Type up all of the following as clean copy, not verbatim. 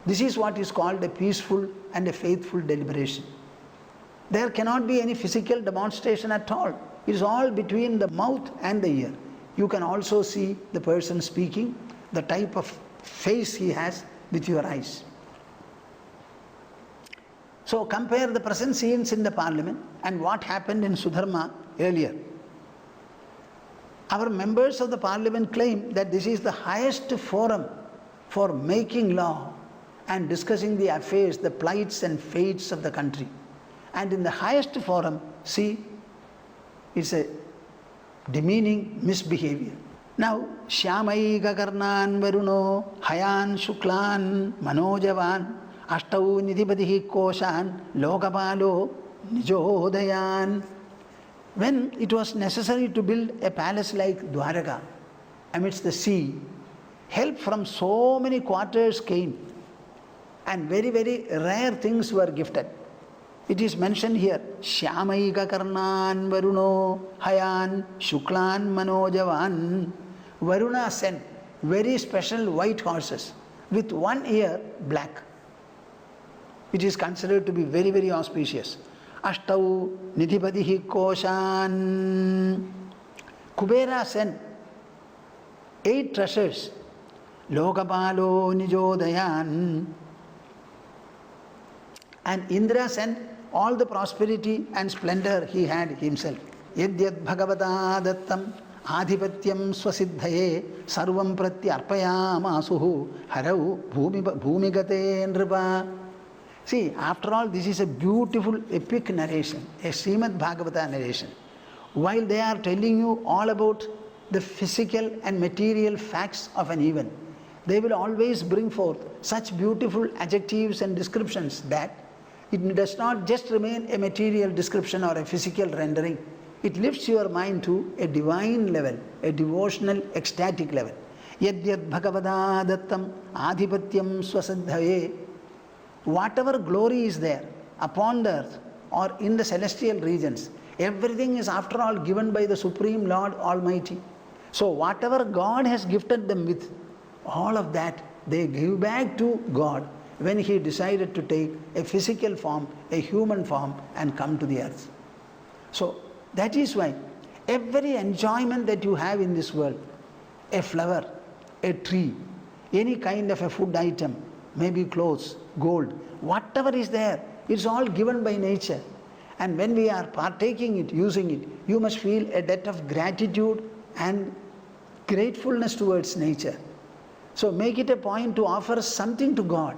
This is what is called a peaceful and a faithful deliberation. There cannot be any physical demonstration at all. It is all between the mouth and the ear. You can also see the person speaking, the type of face he has with your eyes. So compare the present scenes in the parliament and what happened in Sudharma earlier. Our members of the parliament claim that this is the highest forum for making law and discussing the affairs, the plights and fates of the country. And in the highest forum, see, it's a demeaning misbehavior. Now, Shyamaiga Karnan Varuno Hayan Shuklan Manojavan Ashtau Nidhipadihi Koshan Lokapalo Nijodayan. When it was necessary to build a palace like Dwaraka amidst the sea, help from so many quarters came and very, very rare things were gifted. It is mentioned here, Shyamaiga Karnan Varuno Hayan Shuklan Manojavan. Varuna sent very special white horses with one ear black. It is considered to be very, very auspicious. Ashtau Nidhipadihi Koshan. Kubera sent 8 treasures. Lokapalo Nijodayan. And Indra sent all the prosperity and splendor he had himself. Yadyad Bhagavata Dattam Adhipatyam Swasiddhaye Sarvam Pratyarpayamasuhu Harau Bhumigate Nripa. See, after all, this is a beautiful epic narration, a Sreemad Bhagavata narration. While they are telling you all about the physical and material facts of an event, they will always bring forth such beautiful adjectives and descriptions that it does not just remain a material description or a physical rendering. It lifts your mind to a divine level, a devotional, ecstatic level. Yadyad Bhagavata Dattam Adhipatyam Swasadhaye. Whatever glory is there upon the earth or in the celestial regions, everything is after all given by the Supreme Lord Almighty. So whatever God has gifted them with, all of that they give back to God when He decided to take a physical form, a human form, and come to the earth. So that is why every enjoyment that you have in this world, a flower, a tree, any kind of a food item, maybe clothes, gold, whatever is there, it's all given by nature. And when we are partaking it, using it, you must feel a debt of gratitude and gratefulness towards nature. So make it a point to offer something to God.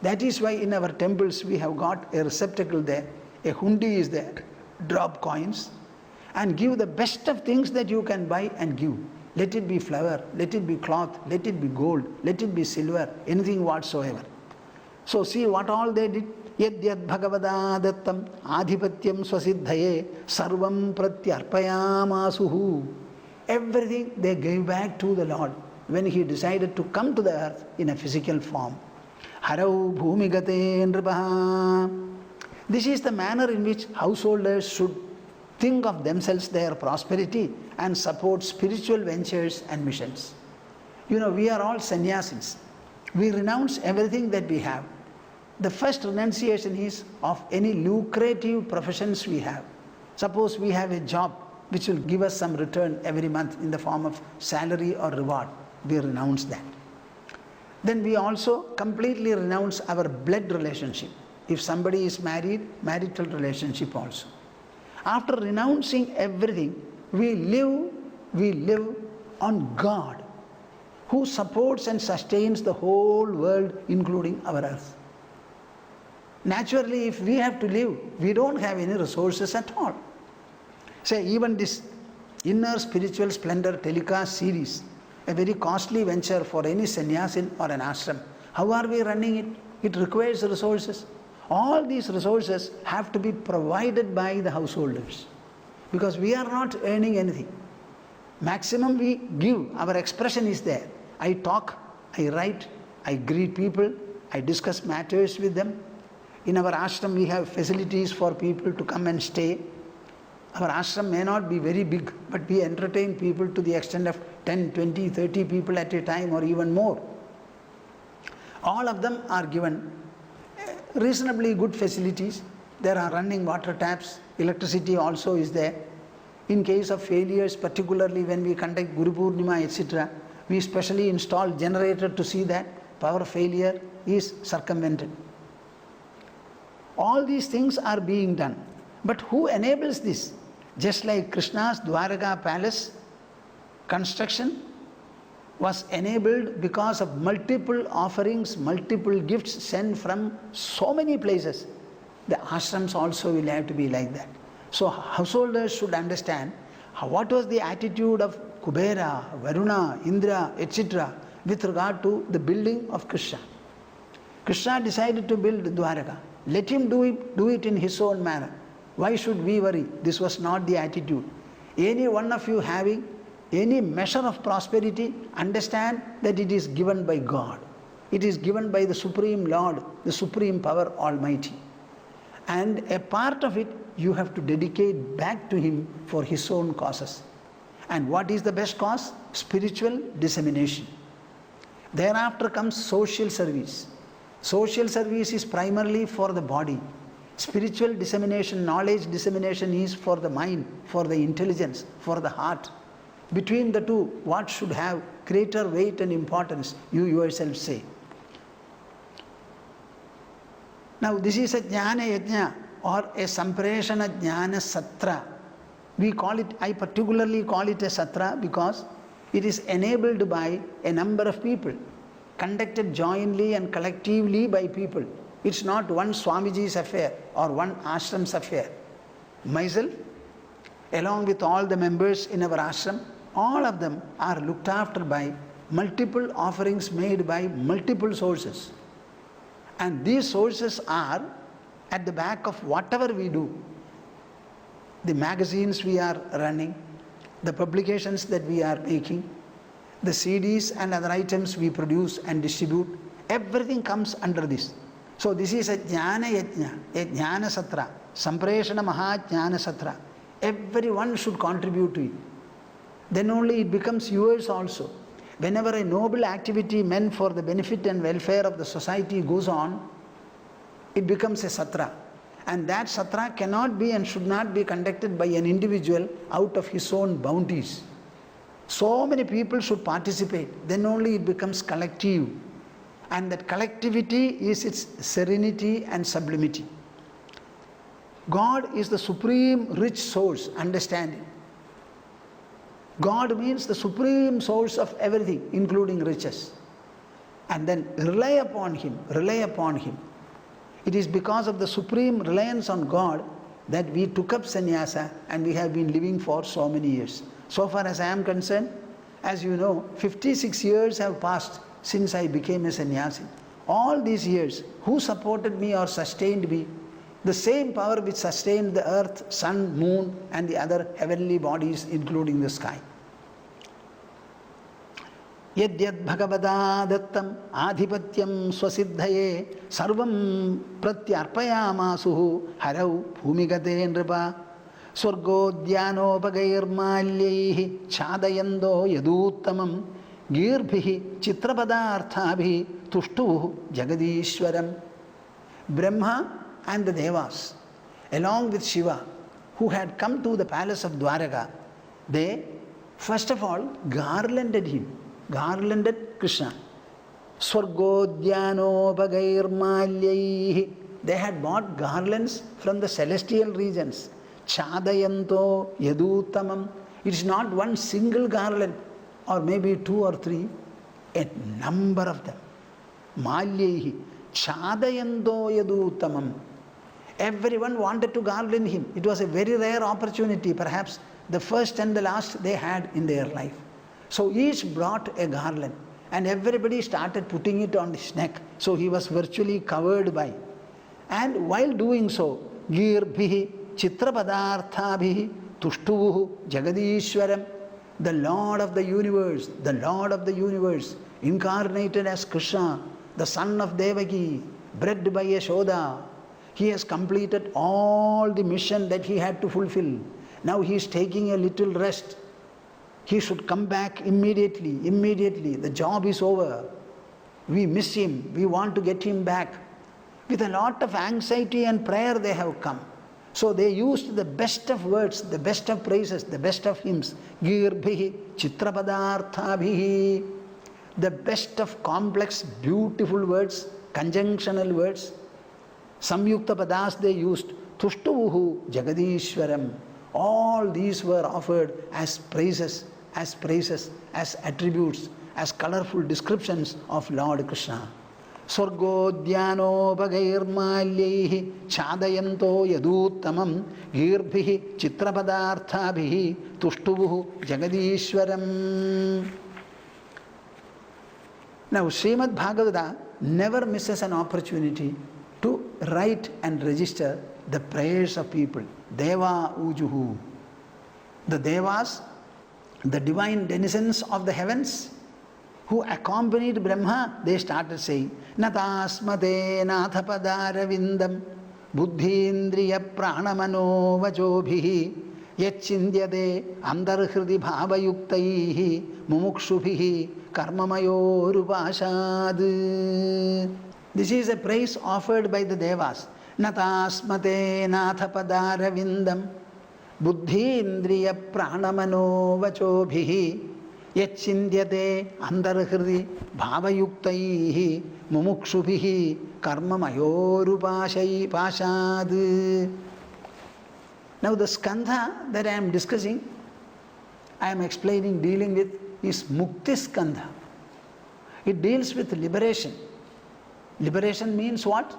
That is why in our temples we have got a receptacle there, a hundi is there, drop coins, and give the best of things that you can buy and give. Let it be flower, let it be cloth, let it be gold, let it be silver, anything whatsoever. So see what all they did. Yadyad Bhagavata Dattam Adhipatyam Swasiddhaye Sarvam Pratyarpayamasuhu. Everything they gave back to the Lord when He decided to come to the earth in a physical form. Harau Bhumigate Nripaha. This is the manner in which householders should think of themselves, their prosperity, and support spiritual ventures and missions. You know, we are all sannyasis. We renounce everything that we have. The first renunciation is of any lucrative professions we have. Suppose we have a job which will give us some return every month in the form of salary or reward. We renounce that. Then we also completely renounce our blood relationship. If somebody is married, marital relationship also. After renouncing everything, we live on God, who supports and sustains the whole world, including our earth. Naturally, if we have to live, we don't have any resources at all. Say, even this Inner Spiritual Splendor telecast series, a very costly venture for any sannyasin or an ashram. How are we running it? It requires resources. All these resources have to be provided by the householders, because we are not earning anything. Maximum we give, our expression is there. I talk, I write, I greet people, I discuss matters with them. In our ashram we have facilities for people to come and stay. Our ashram may not be very big, but we entertain people to the extent of 10, 20, 30 people at a time or even more. All of them are given reasonably good facilities. There are running water taps, electricity also is there. In case of failures, particularly when we conduct Guru Purnima, etc., we specially install generator to see that power failure is circumvented. All these things are being done. But who enables this? Just like Krishna's Dwaraka palace construction was enabled because of multiple offerings, multiple gifts sent from so many places. The ashrams also will have to be like that. So householders should understand what was the attitude of Kubera, Varuna, Indra, etc. with regard to the building of Krishna. Krishna decided to build Dwaraka. Let him do it in his own manner. Why should we worry? This was not the attitude. Any one of you having any measure of prosperity, understand that it is given by God. It is given by the Supreme Lord, the Supreme Power Almighty. And a part of it you have to dedicate back to Him for His own causes. And what is the best cause? Spiritual dissemination. Thereafter comes social service. Social service is primarily for the body. Spiritual dissemination, knowledge dissemination is for the mind, for the intelligence, for the heart. Between the two, what should have greater weight and importance? You yourself say. Now this is a Jnana Yajna or a Sampreshana Jnana Satra. We call it, I particularly call it a Satra because it is enabled by a number of people, conducted jointly and collectively by people. It's not one Swamiji's affair or one ashram's affair. Myself, along with all the members in our ashram, all of them are looked after by multiple offerings made by multiple sources. And these sources are at the back of whatever we do. The magazines we are running, the publications that we are making, the CDs and other items we produce and distribute, everything comes under this. So this is a Jnana Yajna, a Jnana Satra, Sampreshana Maha Jnana Satra. Everyone should contribute to it. Then only it becomes yours also. Whenever a noble activity meant for the benefit and welfare of the society goes on, it becomes a Satra. And that Satra cannot be and should not be conducted by an individual out of his own bounties. So many people should participate. Then only it becomes collective. And that collectivity is its serenity and sublimity. God is the supreme rich source, understanding. God means the supreme source of everything, including riches. And then rely upon Him, rely upon Him. It is because of the supreme reliance on God that we took up sannyasa and we have been living for so many years. So far as I am concerned, as you know, 56 years have passed since I became a sannyasi. All these years, who supported me or sustained me? The same power which sustained the earth, sun, moon and the other heavenly bodies including the sky. Yadyad Bhagavata Dattam Adhipatyam Swasiddhaye Sarvam Pratyarpayamasuhu Harau Bhumigate Nripa Swargodhyanopaгаirmalyaihi Chadayando Yaduttamam Girbhihi Chitrapadarthabhi Tushtuhu Jagadishwaram. Brahma and the Devas, along with Shiva, who had come to the palace of Dwaraka, they first of all garlanded him, garlanded Krishna. Swargodhyanopaгаirmalyaihi. They had bought garlands from the celestial regions. Chadayanto Yaduttamam. It is not one single garland, or maybe 2 or 3, a number of them. Malyaihi. Chadayanto Yaduttamam. Everyone wanted to garland him. It was a very rare opportunity, perhaps the first and the last they had in their life. So each brought a garland and everybody started putting it on his neck. So he was virtually covered by. And while doing so, Girbhihi Chitrapadarthabhihi Tushtuvuhu Jagadishwaram, the Lord of the universe, the Lord of the universe, incarnated as Krishna, the son of Devaki, bred by Yashoda. He has completed all the mission that he had to fulfill. Now he is taking a little rest. He should come back immediately. The job is over. We miss him. We want to get him back. With a lot of anxiety and prayer they have come. So they used the best of words, the best of praises, the best of hymns. Girbhihi chitrapadarthabhihi. The best of complex, beautiful words, conjunctional words. Samyukta padas they used. Tushtuvuhu jagadishwaram. All these were offered as praises, as attributes, as colorful descriptions of Lord Krishna. Swargodhyanopaгаirmalyaihi chadayanto yaduttamam girbhihi chitrapadarthabhihi tushtuvuhu jagadishwaram. Now Srimad Bhagavata never misses an opportunity to write and register the prayers of people. Deva Ujuhu. The Devas, the divine denizens of the heavens, who accompanied Brahma, they started saying, Natasmate Nathapadarvindam Buddhindriya Pranamano Vajobhihi Yachindyade Andarhridi Bhavayuktaihi Mumukshubhihi Karmamayorupashad. This is a praise offered by the Devas. Natasmate Nathapadarvindam Buddhindriya Pranamano Vachobhihi Yachindyate Andarhridi Bhavayuktaihi Mumukshubhihi Karmamayorupashad. Now the skandha that I am discussing, I am explaining, dealing with, is Mukti-skandham. It deals with liberation. Liberation means what?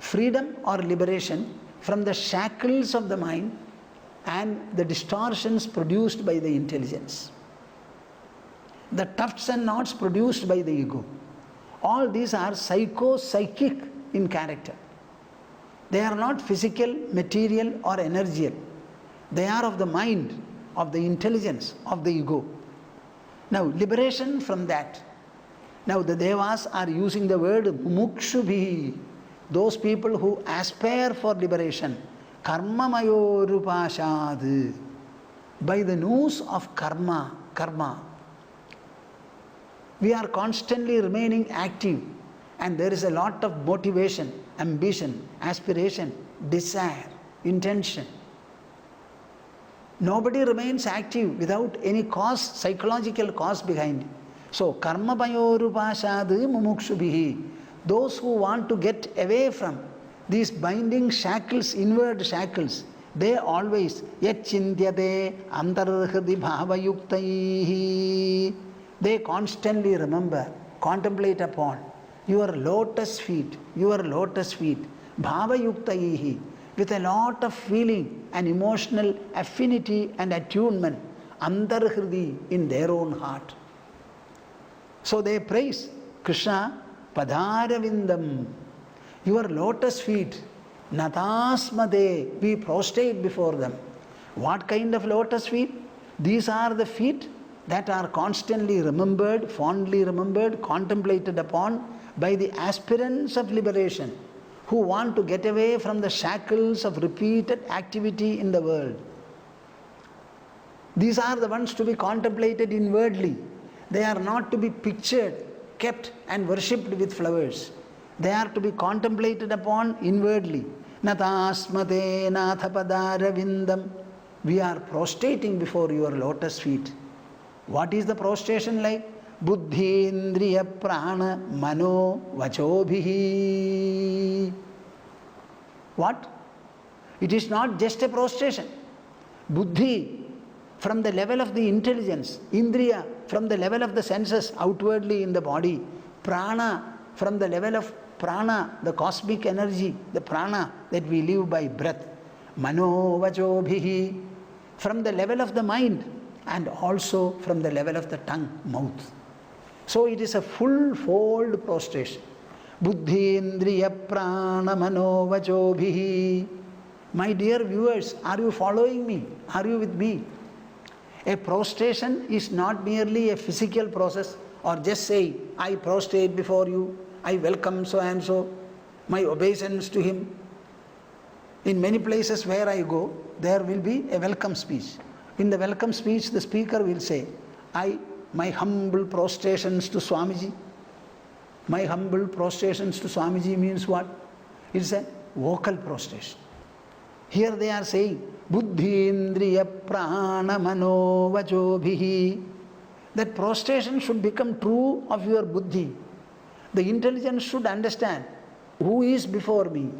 Freedom or liberation from the shackles of the mind and the distortions produced by the intelligence. The tufts and knots produced by the ego. All these are psycho-psychic in character. They are not physical, material or energial. They are of the mind, of the intelligence, of the ego. Now, liberation from that. Now, the Devas are using the word mumukshubhi, those people who aspire for liberation. Karmamayorupashad, by the noose of karma. We are constantly remaining active, and there is a lot of motivation, ambition, aspiration, desire, intention. Nobody remains active without any cause, psychological cause behind it. So, karma payorupashad mumukshubhihi, those who want to get away from these binding shackles, inward shackles, they always yachindyate antarhridi bhavayuktaihi, they constantly remember, contemplate upon your lotus feet, bhavayuktaihi, with a lot of feeling and emotional affinity and attunement, antarhridi, in their own heart. So they praise Krishna, Padaravindam, your lotus feet, Natasmade, we prostrate before them. What kind of lotus feet? These are the feet that are constantly remembered, fondly remembered, contemplated upon by the aspirants of liberation who want to get away from the shackles of repeated activity in the world. These are the ones to be contemplated inwardly. They are not to be pictured, kept and worshipped with flowers. They are to be contemplated upon inwardly. Natasmate nathapadarvindam. We are prostrating before your lotus feet. What is the prostration like? Buddhi indriya prana mano vachobhihi. What? It is not just a prostration. Buddhi, from the level of the intelligence, indriya, from the level of the senses outwardly in the body, prana, from the level of prana, the cosmic energy, the prana that we live by breath, mano vachobhihi, from the level of the mind and also from the level of the tongue, mouth. So it is a full-fold prostration. Buddhi indriya prana mano vachobhihi. My dear viewers, are you following me? Are you with me? A prostration is not merely a physical process or just say, I prostrate before you, I welcome so and so, my obeisance to him. In many places where I go, there will be a welcome speech. In the welcome speech, the speaker will say, my humble prostrations to Swamiji. My humble prostrations to Swamiji means what? It's a vocal prostration. Here they are saying, Buddhi Indriya Prana Mano Vachobhihi. That prostration should become true of your buddhi. The intelligence should understand who is before me.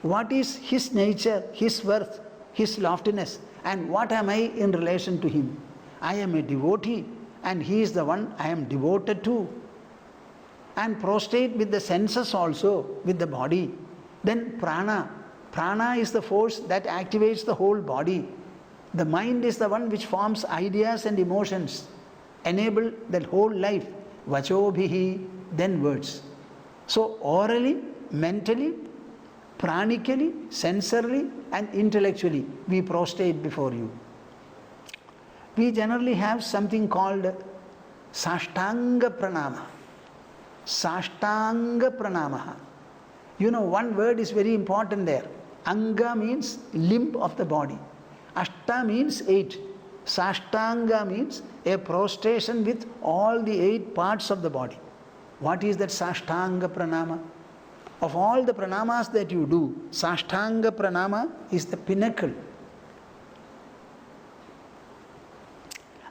What is his nature, his worth, his loftiness, and what am I in relation to him? I am a devotee and he is the one I am devoted to. And prostrate with the senses also, with the body. Then prana. Prana is the force that activates the whole body. The mind is the one which forms ideas and emotions, enable the whole life. Vachobhihi, then words. So orally, mentally, pranically, sensorily and intellectually, we prostrate before you. We generally have something called Sashtanga Pranama. Sashtanga Pranamaha. You know, one word is very important there. Anga means limb of the body. Ashta means 8. Sashtanga means a prostration with all the 8 parts of the body. What is that Sashtanga Pranama? Of all the pranamas that you do, Sashtanga Pranama is the pinnacle.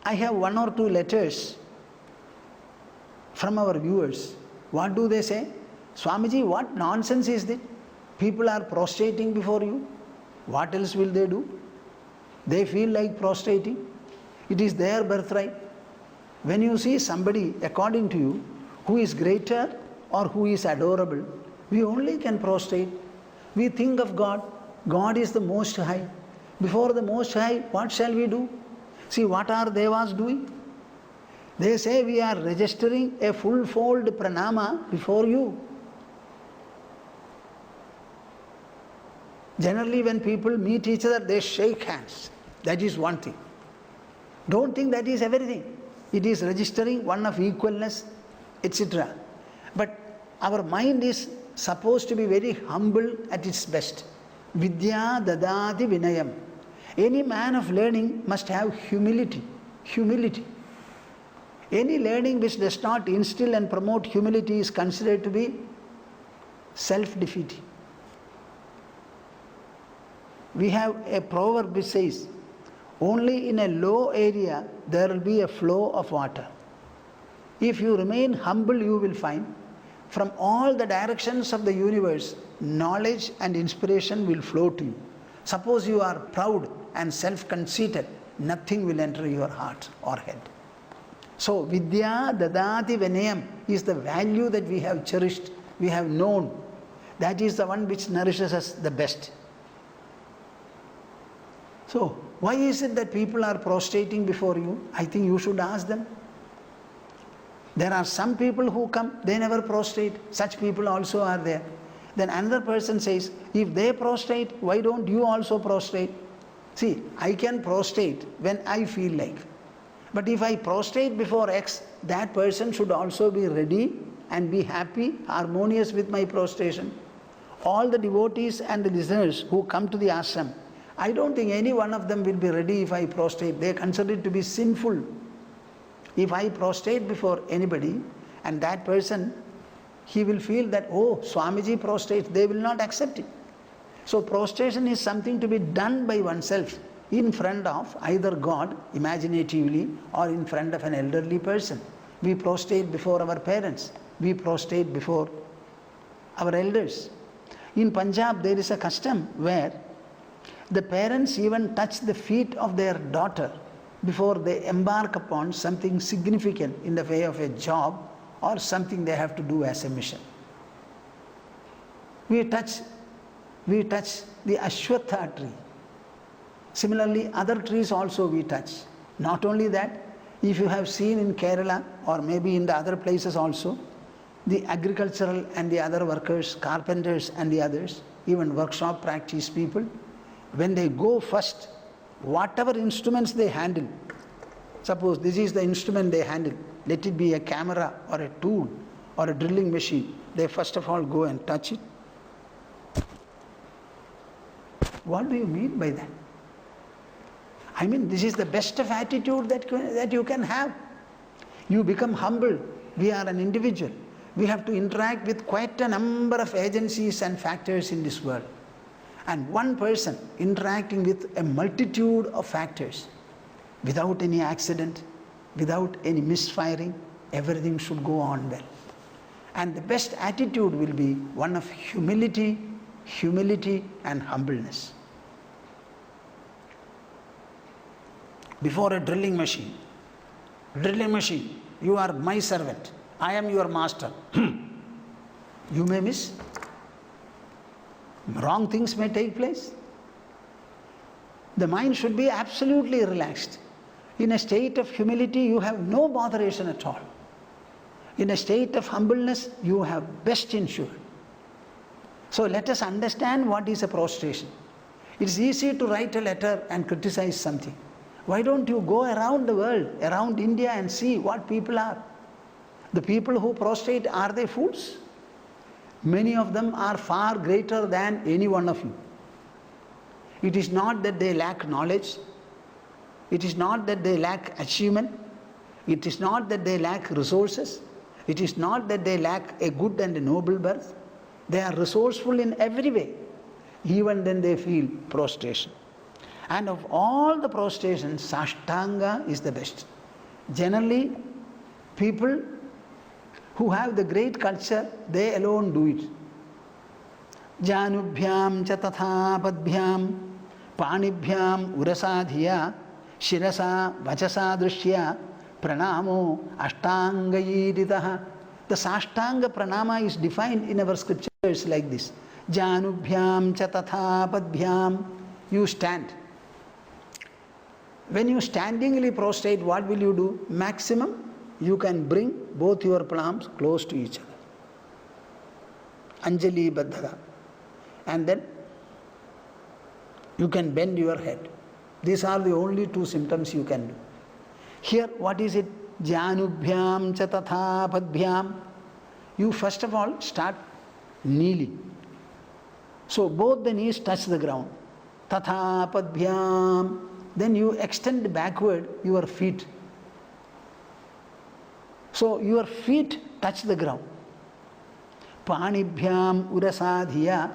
I have 1 or 2 letters from our viewers. What do they say? Swamiji, what nonsense is this? People are prostrating before you. What else will they do? They feel like prostrating. It is their birthright. When you see somebody, according to you, who is greater or who is adorable, we only can prostrate. We think of God. God is the Most High. Before the Most High, what shall we do? See, what are Devas doing? They say we are registering a full-fold pranama before you. Generally, when people meet each other, they shake hands. That is one thing. Don't think that is everything. It is registering one of equalness, etc. But our mind is supposed to be very humble at its best. Vidya dadati vinayam. Any man of learning must have humility. Humility. Any learning which does not instill and promote humility is considered to be self-defeating. We have a proverb which says, only in a low area there will be a flow of water. If you remain humble, you will find from all the directions of the universe, knowledge and inspiration will flow to you. Suppose you are proud and self-conceited, nothing will enter your heart or head. So, Vidya Dadati Vinayam is the value that we have cherished, we have known. That is the one which nourishes us the best. So, why is it that people are prostrating before you? I think you should ask them. There are some people who come, they never prostrate. Such people also are there. Then another person says, if they prostrate, why don't you also prostrate? See, I can prostrate when I feel like. But if I prostrate before X, that person should also be ready and be happy, harmonious with my prostration. All the devotees and the listeners who come to the ashram, I don't think any one of them will be ready if I prostrate. They consider it to be sinful. If I prostrate before anybody and that person, he will feel that, oh, Swamiji prostrates, they will not accept it. So prostration is something to be done by oneself in front of either God, imaginatively, or in front of an elderly person. We prostrate before our parents. We prostrate before our elders. In Punjab, there is a custom where the parents even touch the feet of their daughter before they embark upon something significant in the way of a job or something they have to do as a mission. We touch the Ashwatha tree. Similarly, other trees also we touch. Not only that, if you have seen in Kerala or maybe in the other places also, the agricultural and the other workers, carpenters and the others, even workshop practice people, when they go first, whatever instruments they handle, suppose this is the instrument they handle, let it be a camera or a tool or a drilling machine, they first of all go and touch it. What do you mean by that? I mean, this is the best of attitude that you can have. You become humble. We are an individual. We have to interact with quite a number of agencies and factors in this world. And one person interacting with a multitude of factors, without any accident, without any misfiring, everything should go on well. And the best attitude will be one of humility and humbleness. Before a drilling machine, you are my servant, I am your master. You may miss. Wrong things may take place. The mind should be absolutely relaxed. In a state of humility, you have no botheration at all. In a state of humbleness, you have best ensured. So let us understand what is a prostration. It is easy to write a letter and criticize something. Why don't you go around the world, around India, and see what people are? The people who prostrate, are they fools? Many of them are far greater than any one of you. It is not that they lack knowledge. It is not that they lack achievement. It is not that they lack resources. It is not that they lack a good and a noble birth. They are resourceful in every way. Even then they feel prostration. And of all the prostrations, Sashtanga is the best. Generally, people who have the great culture, they alone do it. Janubhyam cha tatha padbhyam panibhyam urasadhiya shirasa vachasa drishya pranamo ashtangayiditaha. The Sashtanga pranama is defined in our scriptures like this. Janubhyam cha tatha padbhyam. You stand. When you standingly prostrate, what will you do? Maximum, you can bring both your palms close to each other. Anjali Baddhara. And then you can bend your head. These are the only two symptoms you can do. Here, what is it? Janubhyam cha tatha padbhyam. You first of all start kneeling. So both the knees touch the ground. Tatha padbhyam. Then you extend backward your feet. So your feet touch the ground. Panibhyam urasadhiya.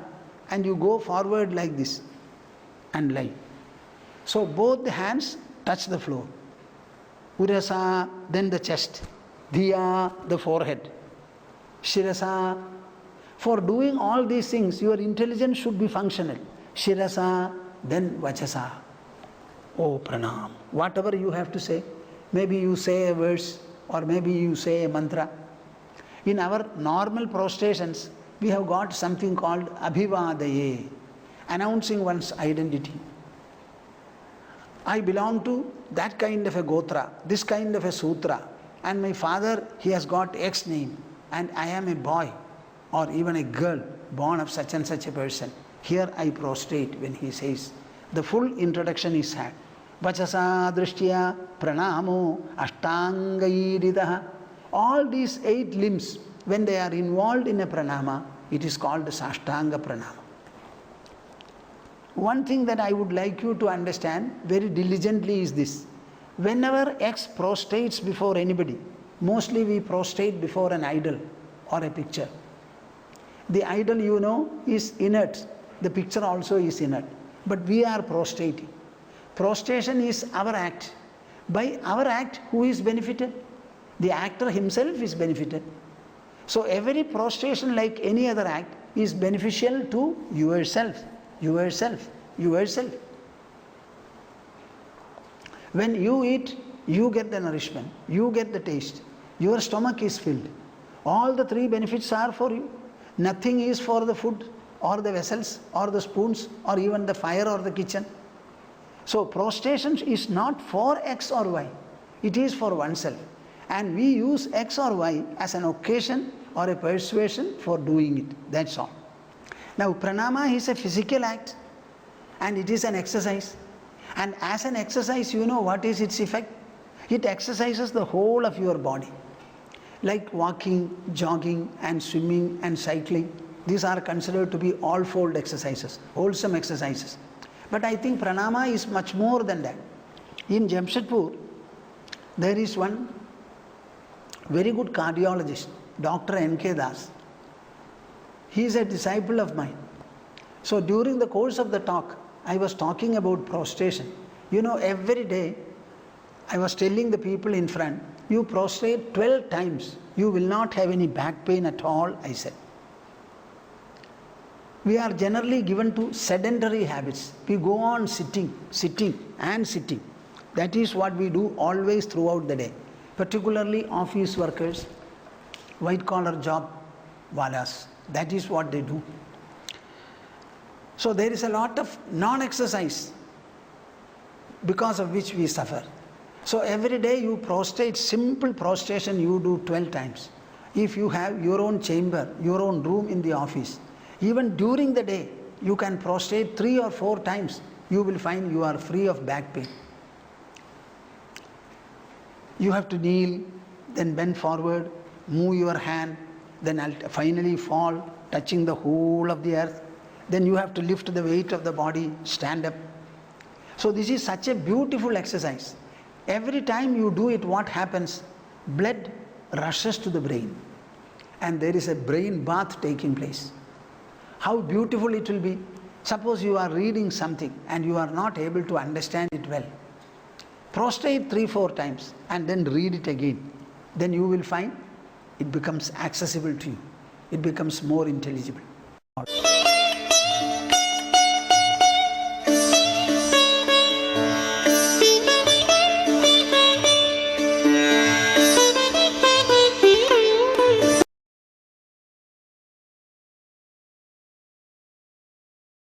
And you go forward like this and lie. So both the hands touch the floor. Urasa, then the chest. Dhiya, the forehead. Shirasa. For doing all these things, your intelligence should be functional. Shirasa, then vachasa. Oh, pranam. Whatever you have to say. Maybe you say a verse or maybe you say a mantra. In our normal prostrations, we have got something called abhivadaye, announcing one's identity. I belong to that kind of a gotra, this kind of a sutra, and my father, he has got X name, and I am a boy or even a girl born of such and such a person. Here I prostrate when he says. The full introduction is had. Vachasa drishtiya pranamo ashtangayiditaha. All these 8 limbs, when they are involved in a pranama, it is called Sashtanga pranama. One thing that I would like you to understand very diligently is this. Whenever X prostrates before anybody, mostly we prostrate before an idol or a picture. The idol, you know, is inert. The picture also is inert. But we are prostrating. Prostration is our act. By our act, who is benefited? The actor himself is benefited. So every prostration, like any other act, is beneficial to yourself. When you eat, you get the nourishment, you get the taste, your stomach is filled. All the 3 benefits are for you. Nothing is for the food or the vessels or the spoons or even the fire or the kitchen. So prostration is not for X or Y, it is for oneself. And we use X or Y as an occasion or a persuasion for doing it, that's all. Now pranama is a physical act and it is an exercise. And as an exercise, you know what is its effect? It exercises the whole of your body. Like walking, jogging and swimming and cycling. These are considered to be all-fold exercises, wholesome exercises. But I think pranama is much more than that. In Jamshedpur, there is one very good cardiologist, Dr. N.K. Das. He is a disciple of mine. So during the course of the talk, I was talking about prostration. You know, every day I was telling the people in front, you prostrate 12 times, you will not have any back pain at all, I said. We are generally given to sedentary habits. We go on sitting and sitting. That is what we do always throughout the day. Particularly office workers, white collar job walas. That is what they do. So there is a lot of non-exercise because of which we suffer. So every day you prostrate, simple prostration you do 12 times. If you have your own chamber, your own room in the office, even during the day you can prostrate 3 or 4 times, you will find you are free of back pain. You have to kneel, then bend forward, move your hand, then finally fall, touching the whole of the earth. Then you have to lift the weight of the body, stand up. So this is such a beautiful exercise. Every time you do it, what happens? Blood rushes to the brain and there is a brain bath taking place. How beautiful it will be. Suppose you are reading something and you are not able to understand it well. Prostrate 3-4 times and then read it again. Then you will find it becomes accessible to you. It becomes more intelligible.